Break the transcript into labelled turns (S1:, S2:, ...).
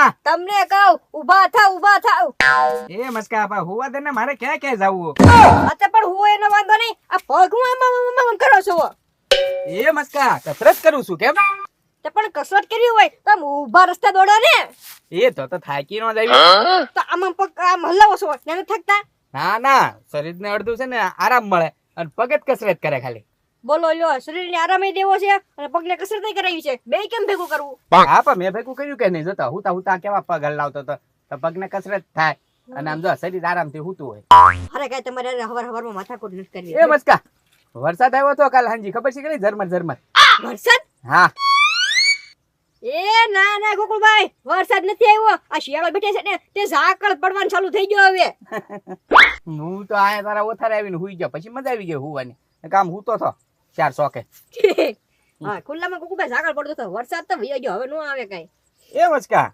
S1: મસ્કા
S2: તમને કહું ઊભા થાવ
S1: એ મસ્કા બા હુવા દે ને મારે ક્યાં ક્યાં જાવું
S2: અતે પણ હું એનો વાંધો નહીં આ પગમાં આમ કરો છો
S1: એ મસ્કા કસરત કરું છું કેમ
S2: તે પણ કસરત કરી હોય તો આમ ઊભા રસ્તા દોડો ને
S1: એ તો થાકી નો જાય
S2: તો આમ પગ આમ હલાવો છો ને થકતા
S1: ના ના શરીર ને અડધું છે ને આરામ મળે અને પગ જ કસરત કરે ખાલી
S2: બોલો લ્યો શરીરને આરામ દેવો છે અને પગને કસરત કરાવી છે બે કેમ ભેગું કરવું
S1: હા પણ મેં ભેગું કર્યું કે નહીં જોતા હુતા કેવા પગ હલાવતો તો પગને કસરત થાય અને આમ જો શરીર આરામથી હુતું હોય
S2: અરે કઈ તમારે હવારમાં માથાકૂટ નથી કરવી
S1: એ મસ્કા વરસાદ આવ્યો તો કાલ હાંજી ખબર છે કે નહીં ઝરમર
S2: વરસાદ
S1: હા
S2: એ ના ગોકુળભાઈ વરસાદ નથી આવ્યો આ શિયાળો બેઠે છે ને તે ઝાકળ પડવાનું ચાલુ થઈ ગયો હવે
S1: હું તો આયા તારા ઓથારે આવીને હુઈ ગયો પછી મજા આવી ગઈ હુવાની કામ હુતો થો 4 શોકે
S2: હા ખુલ્લામાં ગોકુળભાઈ ઝાકળ પડતો હતો વરસાદ તો વયો ગયો હવે નો આવે કઈ
S1: એ મસ્કા